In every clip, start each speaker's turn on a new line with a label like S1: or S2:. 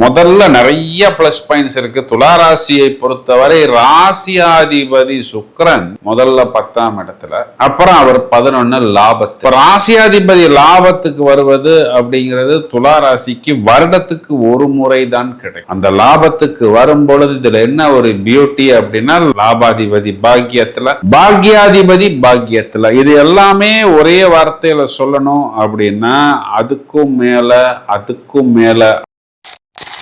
S1: முதல்ல நிறைய plus points இருக்கு. துளாராசியை பொறுத்தவரை ராசியாதிபதி சுக்கிரன் முதல்ல 10ஆம் இடத்துல, அப்புறம் அவர் 11 லாபத்து. ராசியாதிபதி லாபத்துக்கு வருவது அப்படிங்கிறது துளாராசிக்கு வருடத்துக்கு ஒரு முறை தான் கிடைக்கும். அந்த லாபத்துக்கு வரும் பொழுது இதுல என்ன ஒரு பியூட்டி அப்படின்னா, லாபாதிபதி பாக்கியத்துல, பாக்கியாதிபதி பாக்கியத்துல. இது எல்லாமே ஒரே வார்த்தையில சொல்லணும் அப்படின்னா அதுக்கும் மேல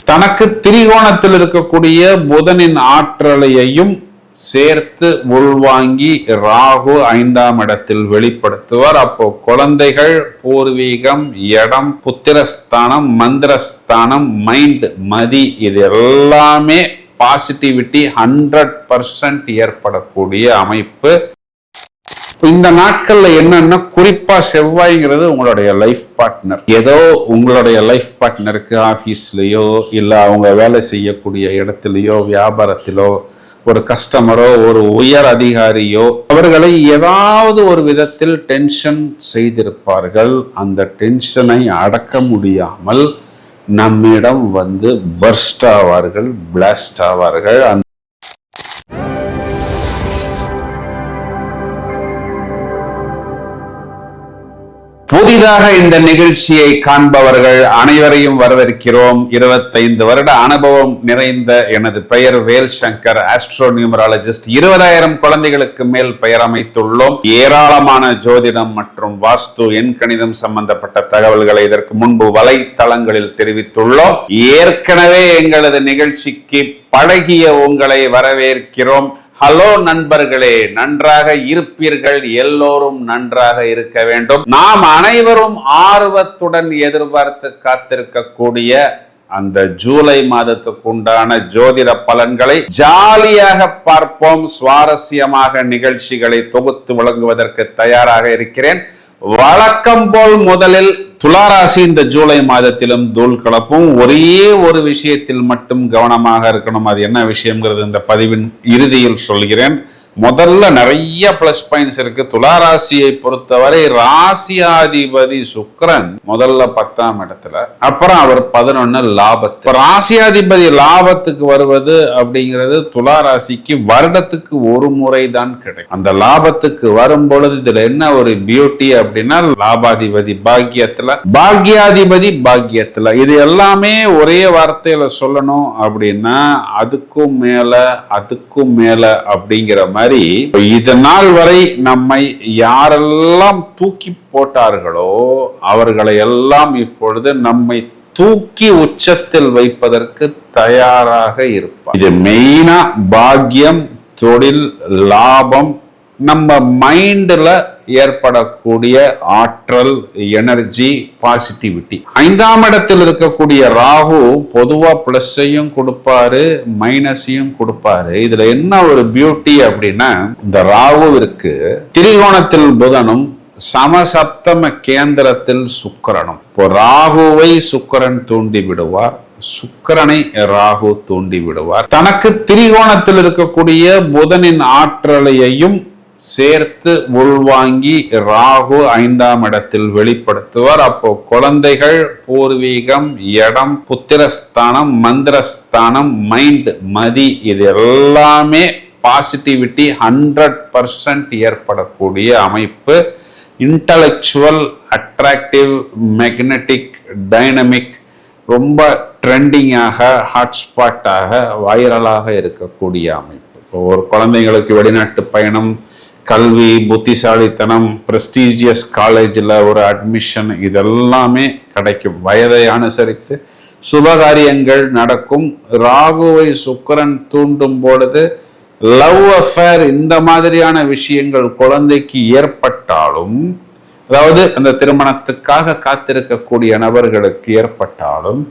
S1: தனக்கு திரிகோணத்தில் இருக்கக்கூடிய புதனின் ஆற்றலையையும் சேர்த்து உள்வாங்கி ராகு 5ஆம் இடத்தில் வெளிப்படுத்துவார். அப்போ குழந்தைகள், பூர்வீகம், இடம், புத்திரஸ்தானம், மந்திரஸ்தானம், மைண்ட், மதி, இது எல்லாமே பாசிட்டிவிட்டி 100% ஏற்படக்கூடிய அமைப்பு. இந்த நாட்கள்ல என்னன்னா, குறிப்பா செவ்வாய்ங்கிறது உங்களுடைய லைஃப் பார்ட்னர். ஏதோ உங்களுடைய லைஃப் பார்ட்னருக்கு ஆபீஸ்லயோ இல்ல அவங்க வேலை செய்யக்கூடிய இடத்துலயோ வியாபாரத்திலோ ஒரு கஸ்டமரோ ஒரு உயர் அதிகாரியோ அவர்களை ஏதாவது ஒரு விதத்தில் டென்ஷன் செய்திருப்பார்கள். அந்த டென்ஷனை அடக்க முடியாமல் நம்மிடம் வந்து பர்ஸ்ட் ஆவார்கள், பிளாஸ்ட் ஆவார்கள். புதிதாக இந்த நிகழ்ச்சியை காண்பவர்கள் அனைவரையும் வரவேற்கிறோம். 25 வருட அனுபவம் நிறைந்த எனது பெயர் வேல் சங்கர், ஆஸ்ட்ரோ நியூமராலஜிஸ்ட். 20,000 குழந்தைகளுக்கு மேல் பெயர் அமைத்துள்ளோம். ஏராளமான ஜோதிடம் மற்றும் வாஸ்து, எண் கணிதம் சம்பந்தப்பட்ட தகவல்களை இதற்கு முன்பு வலைத்தளங்களில் தெரிவித்துள்ளோம். ஏற்கனவே எங்களது நிகழ்ச்சிக்கு பழகிய உங்களை வரவேற்கிறோம். ஹலோ நண்பர்களே, நன்றாக இருப்பீர்கள். எல்லோரும் நன்றாக இருக்க வேண்டும். நாம் அனைவரும் ஆர்வத்துடன் எதிர்பார்த்து காத்திருக்கக்கூடிய அந்த ஜூலை மாதத்துக்கு உண்டான ஜோதிட பலன்களை ஜாலியாக பார்ப்போம். சுவாரஸ்யமாக நிகழ்ச்சிகளை தொகுத்து வழங்குவதற்கு தயாராக இருக்கிறேன். வழக்கம் போல் முதலில் துளாராசி இந்த ஜூலை மாதத்திலும் தூள் கலப்பும். ஒரே ஒரு விஷயத்தில் மட்டும் கவனமாக இருக்கணும். அது என்ன விஷயம்ங்கிறது இந்த பதிவின் இறுதியில் சொல்கிறேன். முதல்ல நிறைய பிளஸ் பாயிண்ட்ஸ் இருக்கு. துளாராசியை பொறுத்தவரை ராசியாதிபதி சுக்கிரன் முதல்ல 10ஆம் இடத்துல, அப்புறம் அவர் 11 லாபத்து. ராசியாதிபதி லாபத்துக்கு வருவது அப்படிங்கிறது துளாராசிக்கு வருடத்துக்கு ஒரு முறை தான் கிடைக்கும். அந்த லாபத்துக்கு வரும் பொழுது இதுல என்ன ஒரு பியூட்டி அப்படின்னா, லாபாதிபதி பாக்கியத்துல, பாக்கியாதிபதி பாக்கியத்துல. இது எல்லாமே ஒரே வார்த்தையில சொல்லணும் அப்படின்னா அதுக்கும் மேல அப்படிங்கிற மாதிரி. இது நாள் வரை நம்மை யாரெல்லாம் தூக்கி போட்டார்களோ அவர்களை எல்லாம் இப்பொழுது நம்மை தூக்கி உச்சத்தில் வைப்பதற்கு தயாராக இருப்பார். இது மெயினா பாக்கியம், தொழில், லாபம், நம்ம மைண்ட்ல ஏற்படக்கூடிய ஆற்றல், எனர்ஜி, பாசிட்டிவிட்டி. 5ஆம் இடத்தில் இருக்கக்கூடிய ராகு பொதுவா பிளஸையும் கொடுப்பாரு, மைனஸையும் கொடுப்பாரு. இதுல என்ன ஒரு பியூட்டி அப்படின்னா, இந்த ராகுவிற்கு திரிகோணத்தில் புதனும் சமசப்தம கேந்திரத்தில் சுக்கிரனும். இப்போ ராகுவை சுக்கிரன் தூண்டி விடுவார், சுக்கிரனை ராகு தூண்டி விடுவார். தனக்கு திரிகோணத்தில் இருக்கக்கூடிய புதனின் ஆற்றலையையும் சேர்த்து உள்வாங்கி ராகு 5ஆம் இடத்தில் வெளிப்படுத்துவார். அப்போ குழந்தைகள், பூர்வீகம், இடம், புத்திரஸ்தானம், மந்திரஸ்தானம், மைண்ட், மதி, இது எல்லாமே பாசிட்டிவிட்டி 100% ஏற்படக்கூடிய அமைப்பு. இன்டலெக்சுவல், அட்ராக்டிவ், மேக்னெட்டிக், டைனமிக், ரொம்ப ட்ரெண்டிங்காக, ஹாட்ஸ்பாட்டாக, வைரலாக இருக்கக்கூடிய அமைப்பு. ஒரு குழந்தைங்களுக்கு வெளிநாட்டு பயணம், கல்வி, புத்திசாலித்தனம், பிரஸ்டீஜியஸ் காலேஜில் ஒரு அட்மிஷன், இதெல்லாமே கிடைக்கும். வயதை அனுசரித்து சுபகாரியங்கள் நடக்கும். ராகுவை சுக்கிரன் தூண்டும் பொழுது லவ் அஃபேர், இந்த மாதிரியான விஷயங்கள் குழந்தைக்கு ஏற்பட்டாலும், அதாவது அந்த திருமணத்துக்காக காத்திருக்கக்கூடிய நபர்களுக்கு ஏற்பட்டாலும்,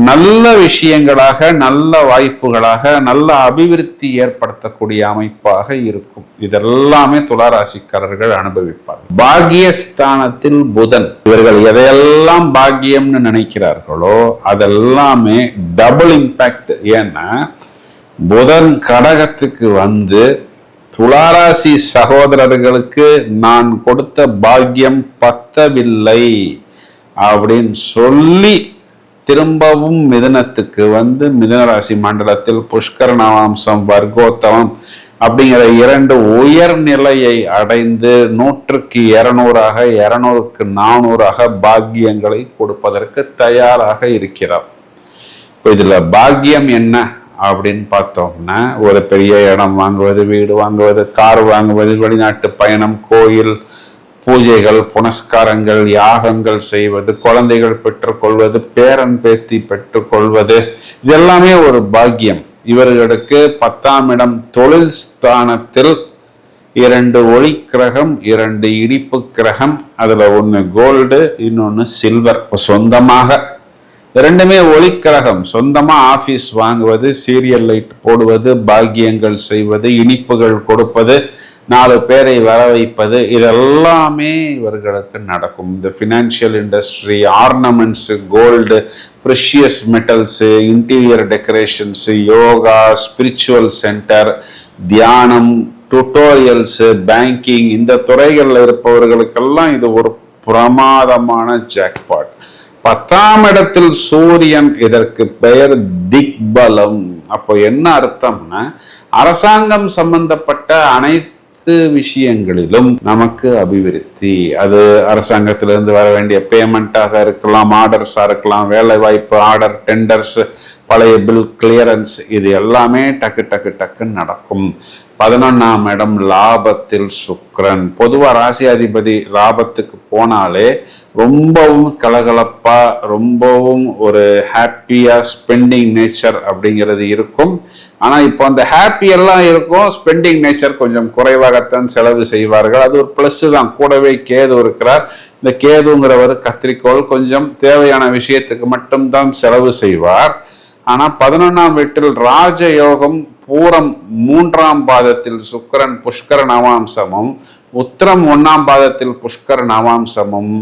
S1: நல்ல விஷயங்களாக, நல்ல வாய்ப்புகளாக, நல்ல அபிவிருத்தி ஏற்படுத்தக்கூடிய அமைப்பாக இருக்கும். இதெல்லாமே துளாராசிக்காரர்கள் அனுபவிப்பார். பாக்கியஸ்தானத்தில் புதன். இவர்கள் எதையெல்லாம் பாக்கியம்னு நினைக்கிறார்களோ அதெல்லாமே டபுள் இம்பாக்ட். ஏன்னா புதன் கடகத்துக்கு வந்து துளாராசி சகோதரர்களுக்கு நான் கொடுத்த பாக்கியம் பத்தவில்லை அப்படின்னு சொல்லி திரும்பவும் மிதுனத்துக்கு வந்து மிதுன ராசி மண்டலத்தில் புஷ்கர நவாம்சம் வர்க்கோத்தமம் அப்படிங்கிற 2 உயர்நிலையை அடைந்து 100க்கு 200ஆக 200க்கு 400ஆக பாக்கியங்களை கொடுப்பதற்கு தயாராக இருக்கிறார். இப்போ இதுல பாக்கியம் என்ன அப்படின்னு பார்த்தோம்னா, ஒரு பெரிய இடம் வாங்குவது, வீடு வாங்குவது, கார் வாங்குவது, வெளிநாட்டு பயணம், கோயில் பூஜைகள், புனஸ்காரங்கள், யாகங்கள் செய்வது, குழந்தைகள் பெற்றுக்கொள்வது, பேரன் பேத்தி பெற்றுக்கொள்வது, இது எல்லாமே ஒரு பாக்கியம். இவர்களுக்கு 10ஆம் இடம் தொழில் ஸ்தானத்தில் 2 ஒளி கிரகம், 2 இடிப்பு கிரகம், அதுல ஒண்ணு கோல்டு, இன்னொன்னு சில்வர். சொந்தமாக 2மே ஒளி கிரகம், சொந்தமா ஆபீஸ் வாங்குவது, சீரியல் லைட் போடுவது, பாக்கியங்கள் செய்வது, இனிப்புகள் கொடுப்பது, 4 பேரை வர வைப்பது, இதெல்லாமே இவர்களுக்கு நடக்கும். இந்த financial industry, ornaments, gold, precious metals, interior decorations, yoga, spiritual centre, தியானம், டுட்டோரியல்ஸ், பேங்கிங், இந்த துறைகளில் இருப்பவர்களுக்கெல்லாம் இது ஒரு பிரமாதமான ஜாக்பாட். 10ஆம் இடத்தில் சூரியன், இதற்கு பெயர் திக்பலம். அப்போ என்ன அர்த்தம்னா, அரசாங்கம் சம்பந்தப்பட்ட அனைத்து விஷயங்களிலும் நமக்கு அபிவிருத்தி. அது அரசாங்கத்திலிருந்து வர வேண்டிய பேமெண்டாக இருக்கலாம், ஆர்டர்ஸா இருக்கலாம், வேலை வாய்ப்பு ஆர்டர், டெண்டர்ஸ், பழைய பில் கிளியரன்ஸ், இது எல்லாமே டக்கு டக்கு டக்குன்னு நடக்கும். 11ஆம் இடம் லாபத்தில் சுக்கிரன். பொதுவா ராசி அதிபதி லாபத்துக்கு போனாலே ரொம்பவும் கலகலப்பா, ரொம்பவும் ஒரு ஹாப்பியா ஸ்பெண்டிங் நேச்சர் அப்படிங்கிறது இருக்கும். ஆனா இப்போ அந்த ஹாப்பி எல்லாம் இருக்கும், ஸ்பெண்டிங் நேச்சர் கொஞ்சம் குறைவாகத்தான் செலவு செய்வார்கள். அது ஒரு பிளஸ் தான். கூடவே கேது இருக்கிறார். இந்த கேதுங்கிறவர் கத்திரிக்கோள், கொஞ்சம் தேவையான விஷயத்துக்கு மட்டும்தான் செலவு செய்வார். ஆனா 11ஆம் வீட்டில் ராஜயோகம், பூரம் 3ஆம் பாதத்தில் சுக்கிரன் புஷ்கர நவாம்சமும், உத்திரம் 1ஆம் பாதத்தில் புஷ்கர நவாம்சமும்,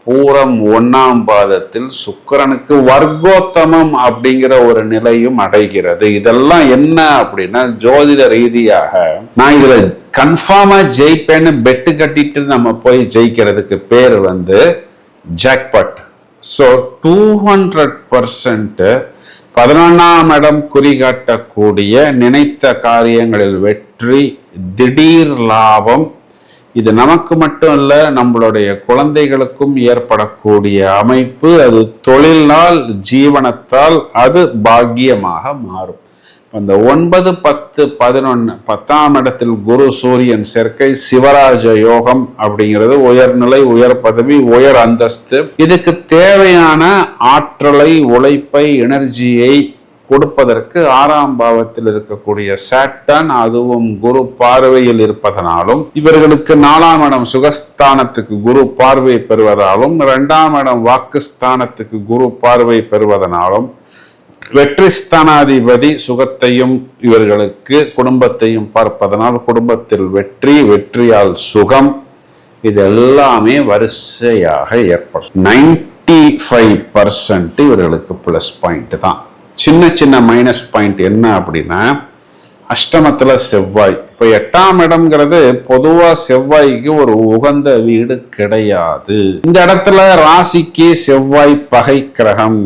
S1: பூரம் 1ஆம் பாதத்தில் சுக்கிரனுக்கு வர்க்கோத்தமம் அப்படிங்கிற ஒரு நிலையும் அடைகிறது. இதெல்லாம் என்ன அப்படின்னா, ஜோதிட ரீதியாக நான் இதுல கன்ஃபார்மா ஜெயிப்பேன்னு பெட்டு கட்டிட்டு நம்ம போய் ஜெயிக்கிறதுக்கு பேர் வந்து ஜாக்பாட். ஸோ 200% 11ஆம் இடம் குறிகாட்டக்கூடிய நினைத்த காரியங்களில் வெற்றி, திடீர் லாபம், இது நமக்கு மட்டும் இல்ல, நம்மளுடைய குழந்தைகளுக்கும் ஏற்படக்கூடிய அமைப்பு. அது தொழிலால், ஜீவனத்தால் அது பாக்கியமாக மாறும். அந்த 9, 10, 11, 10ஆம் இடத்தில் குரு சூரியன் சேர்க்கை, சிவராஜ யோகம் அப்படிங்கிறது உயர்நிலை, உயர் பதவி, உயர் அந்தஸ்து. இதுக்கு தேவையான ஆற்றலை, உழைப்பை, எனர்ஜியை கொடுப்பதற்கு 6ஆம் பாவத்தில் இருக்கக்கூடிய சாட்டர்ன், அதுவும் குரு பார்வையில் இருப்பதனாலும், இவர்களுக்கு 4ஆம் இடம் சுகஸ்தானத்துக்கு குரு பார்வை பெறுவதாலும், 2ஆம் இடம் வாக்குஸ்தானத்துக்கு குரு பார்வை பெறுவதனாலும், வெற்றி ஸ்தானாதிபதி சுகத்தையும் இவர்களுக்கு குடும்பத்தையும் பார்ப்பதனால் குடும்பத்தில் வெற்றி, வெற்றியால் சுகம், இது எல்லாமே வரிசையாக ஏற்படும். 95% இவர்களுக்கு பிளஸ் பாயிண்ட் தான். சின்ன சின்ன மைனஸ் பாயிண்ட் என்ன அப்படின்னா, அஷ்டமத்துல செவ்வாய். இப்ப 8ஆம் இடம்ங்கிறது பொதுவா செவ்வாய்க்கு ஒரு உகந்த வீடு கிடையாது. இந்த இடத்துல ராசிக்கு செவ்வாய் பகை கிரகம்.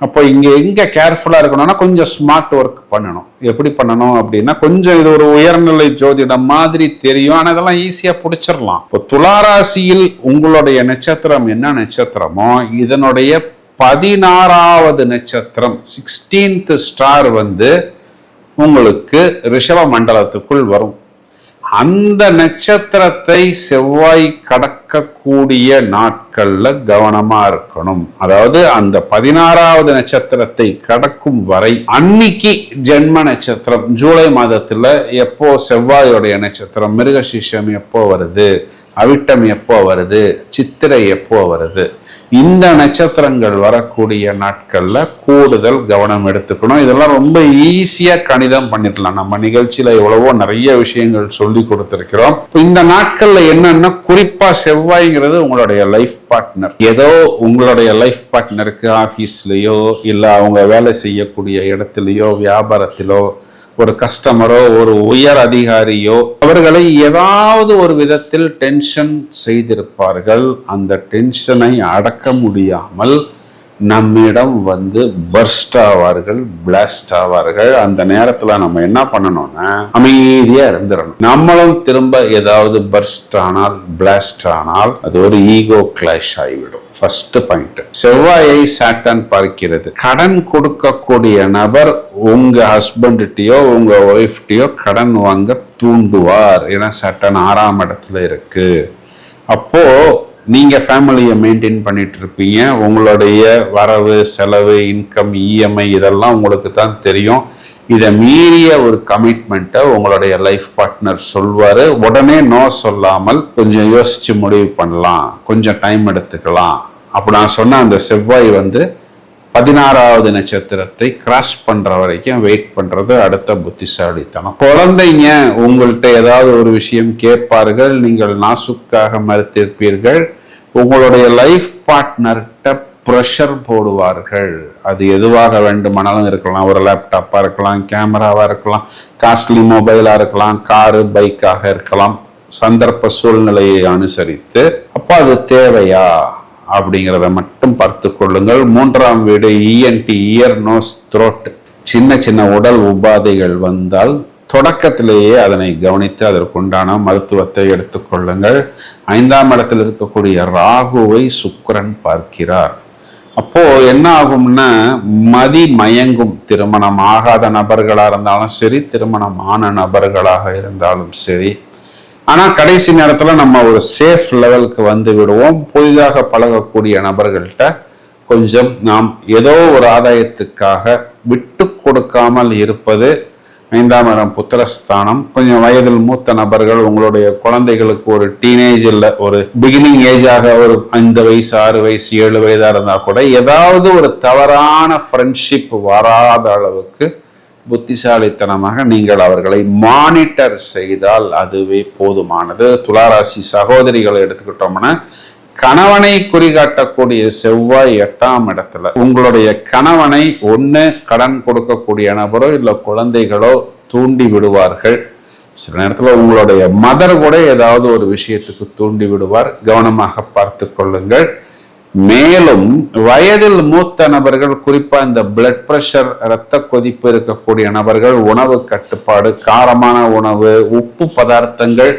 S1: அப்போ இங்க எங்க கேர்ஃபுல்லா இருக்கணும்னா, கொஞ்சம் ஸ்மார்ட் ஒர்க் பண்ணணும். எப்படி பண்ணணும் அப்படின்னா, கொஞ்சம் இது ஒரு உயர்நிலை ஜோதிடம் மாதிரி தெரியும், ஆனா இதெல்லாம் ஈஸியா பிடிச்சிடலாம். இப்போ துளாராசியில் உங்களுடைய நட்சத்திரம் என்ன நட்சத்திரமோ, இதனுடைய 16வது நட்சத்திரம் 16th ஸ்டார் வந்து உங்களுக்கு ரிஷப மண்டலத்துக்குள் வரும். அந்த நட்சத்திரத்தை செவ்வாய் கடக்கக்கூடிய நாட்கள்ல கவனமா இருக்கணும். அதாவது அந்த 16வது நட்சத்திரத்தை கடக்கும் வரை, அன்னைக்கு ஜென்ம நட்சத்திரம் ஜூலை மாதத்துல எப்போ செவ்வாயோடைய நட்சத்திரம், மிருகசீஷம் எப்போ வருது, அவிட்டம் எப்போ வருது, சித்திரை எப்போ வருது, இந்த நட்சத்திரங்கள் வரக்கூடிய நாட்கள்ல கூடுதல் கவனம் எடுத்துக்கணும். இதெல்லாம் ரொம்ப ஈஸியா கணிதம் பண்ணிடலாம். நம்ம நிகழ்ச்சியில எவ்வளவோ நிறைய விஷயங்கள் சொல்லி கொடுத்திருக்கிறோம். இந்த நாட்கள்ல என்னன்னா, குறிப்பா செவ்வாய்ங்கிறது உங்களுடைய லைஃப் பார்ட்னர். ஏதோ உங்களுடைய லைஃப் பார்ட்னருக்கு ஆபீஸ்லயோ இல்ல அவங்க வேலை செய்யக்கூடிய இடத்துலயோ வியாபாரத்திலோ ஒரு கஸ்டமரோ ஒரு உயர் அதிகாரியோ அவர்களை ஏதாவது ஒரு விதத்தில் டென்ஷன் செய்திருப்பார்கள். அந்த டென்ஷனை அடக்க முடியாமல் நம்மிடம் வந்து பர்ஸ்ட் ஆவார்கள், பிளாஸ்ட் ஆவார்கள். அந்த நேரத்துல நம்ம என்ன பண்ணணும்னா அமைதியா இருந்துடணும். நம்மளும் திரும்ப ஏதாவது பர்ஸ்ட் ஆனால், பிளாஸ்ட் ஆனால் அது ஒரு ஈகோ கிளாஷ் ஆகிவிடும். First point. செவ்வாயை சாட்டன் பார்க்கிறது. கடன் கொடுக்கக்கூடிய நபர் உங்க ஹஸ்பண்ட்டையோ உங்க ஒய்ஃப்டையோ கடன் வாங்க தூண்டுவார். ஏன்னா சாட்டன் 6ஆம் இடத்துல இருக்கு. அப்போ நீங்க ஃபேமிலியை மெயின்டைன் பண்ணிட்டு இருப்பீங்க. உங்களுடைய வரவு செலவு, இன்கம், இஎம்ஐ இதெல்லாம் உங்களுக்கு தான் தெரியும். இதை மீறிய ஒரு கமிட்மெண்ட்டை உங்களுடைய லைஃப் பார்ட்னர் சொல்வாரு. உடனே நோ சொல்லாமல் கொஞ்சம் யோசிச்சு முடிவு பண்ணலாம், கொஞ்சம் டைம் எடுத்துக்கலாம். அப்படி நான் சொன்ன அந்த செவ்வாய் வந்து 16வது நட்சத்திரத்தை கிராஸ் பண்ற வரைக்கும் வெயிட் பண்றது அடுத்த புத்திசாலித்தனம். குழந்தைங்க உங்கள்கிட்ட ஏதாவது ஒரு விஷயம் கேட்பார்கள், நீங்கள் நாசுக்காக மறுத்திருப்பீர்கள். உங்களுடைய லைஃப் பார்ட்னர்கிட்ட ப்ரெஷர் போடுவார்கள். அது எதுவாக வேண்டுமானாலும் இருக்கலாம். ஒரு லேப்டாப்பா இருக்கலாம், கேமராவா இருக்கலாம், காஸ்ட்லி மொபைலா இருக்கலாம், காரு பைக்காக இருக்கலாம். சந்தர்ப்ப சூழ்நிலையை அனுசரித்து அப்போ அது தேவையா அப்படிங்கிறத மட்டும் பார்த்து கொள்ளுங்கள். 3ஆம் வீடு இஎன்டி, இயர், நோஸ், த்ரோட். சின்ன சின்ன உடல் உபாதைகள் வந்தால் தொடக்கத்திலேயே அதனை கவனித்து அதற்குண்டான மருத்துவத்தை எடுத்துக்கொள்ளுங்கள். 5ஆம் இடத்தில் இருக்கக்கூடிய ராகுவை சுக்கிரன் பார்க்கிறார். அப்போ என்ன ஆகும்னா மதி மயங்கும். திருமணம் ஆகாத நபர்களா இருந்தாலும் சரி, திருமணம் ஆன நபர்களாக இருந்தாலும் சரி. ஆனா கடைசி நேரத்துல நம்ம ஒரு சேஃப் லெவலுக்கு வந்து விடுவோம். புதிதாக பழகக்கூடிய நபர்கள்ட்ட கொஞ்சம் நாம் ஏதோ ஒரு ஆதாயத்துக்காக விட்டு கொடுக்காமல் இருப்பது. 5ஆம் இடம் புத்திரஸ்தானம். கொஞ்சம் வயதில் மூத்த நபர்கள், உங்களுடைய குழந்தைகளுக்கு ஒரு டீனேஜ் இல்ல ஒரு பிகினிங் ஏஜாக ஒரு 5 வயசு 6 வயசு 7 வயதா இருந்தா கூட ஏதாவது ஒரு தவறான ஃப்ரெண்ட்ஷிப் வராத அளவுக்கு புத்திசாலித்தனமாக நீங்கள் அவர்களை மானிட்டர் செய்தால் அதுவே போதுமானது. துளாராசி சகோதரிகளை எடுத்துக்கிட்டோம்னா கணவனை குறிகாட்டக்கூடிய செவ்வாய் 8ஆம் இடத்துல. உங்களுடைய கணவனை ஒண்ணு கடன் கொடுக்கக்கூடிய நபரோ இல்ல குழந்தைகளோ தூண்டி விடுவார்கள். சில நேரத்துல உங்களுடைய மதர் கூட ஏதாவது ஒரு விஷயத்துக்கு தூண்டி விடுவார். கவனமாக பார்த்து கொள்ளுங்கள். மேலும் வயதில் மூத்த நபர்கள், குறிப்பா இந்த பிளட் பிரஷர், இரத்த கொதிப்பு இருக்கக்கூடிய நபர்கள், உணவு கட்டுப்பாடு, காரமான உணவு, உப்பு பதார்த்தங்கள்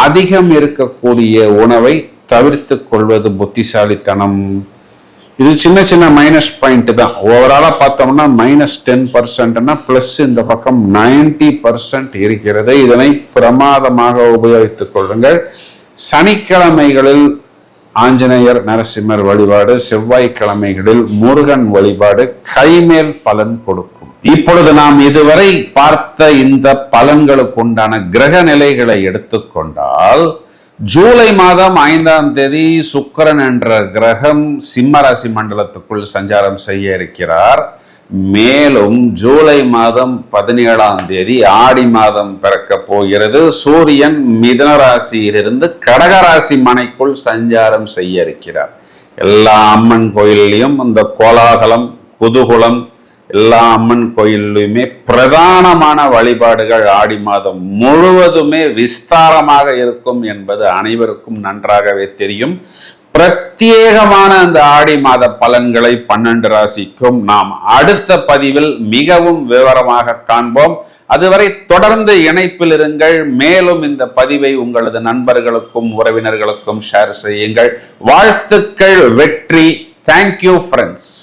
S1: அதிகம் இருக்கக்கூடிய உணவை தவிர்த்து கொள்வது புத்திசாலித்தனம். இது சின்ன சின்ன மைனஸ் பாயிண்ட் தான். ஓவராலா பார்த்தோம்னா -10%, பிளஸ் இந்த பக்கம் 90% இருக்கிறது. இதனை பிரமாதமாக உபயோகித்துக் கொள்ளுங்கள். சனிக்கிழமைகளில் ஆஞ்சநேயர் நரசிம்மர் வழிபாடு, செவ்வாய்க்கிழமைகளில் முருகன் வழிபாடு கைமேல் பலன் கொடுக்கும். இப்பொழுது நாம் இதுவரை பார்த்த இந்த பலன்களுக்கு உண்டான கிரக நிலைகளை எடுத்துக்கொண்டால், ஜூலை மாதம் 5ஆம் தேதி சுக்கிரன் என்ற கிரகம் சிம்ம ராசி மண்டலத்துக்குள் சஞ்சாரம் செய்ய இருக்கிறார். மேலும் ஜூலை மாதம் 17ஆம் தேதி ஆடி மாதம் பிறக்க போகிறது. சூரியன் மிதுன ராசியிலிருந்து கடகராசி மனைக்குள் சஞ்சாரம் செய்ய இருக்கிறார். எல்லா அம்மன் கோயிலையும் இந்த கோலாகலம், குதூகலம், எல்லா அம்மன் கோயிலுமே பிரதானமான வழிபாடுகள் ஆடி மாதம் முழுவதுமே விஸ்தாரமாக இருக்கும் என்பது அனைவருக்கும் நன்றாகவே தெரியும். பிரத்யேகமான அந்த ஆடி மாத பலன்களை 12 ராசிக்கும் நாம் அடுத்த பதிவில் மிகவும் விவரமாக காண்போம். அதுவரை தொடர்ந்து இணைப்பில் இருங்கள். மேலும் இந்த பதிவை உங்களது நண்பர்களுக்கும் உறவினர்களுக்கும் ஷேர் செய்யுங்கள். வாழ்த்துக்கள், வெற்றி. Thank you friends.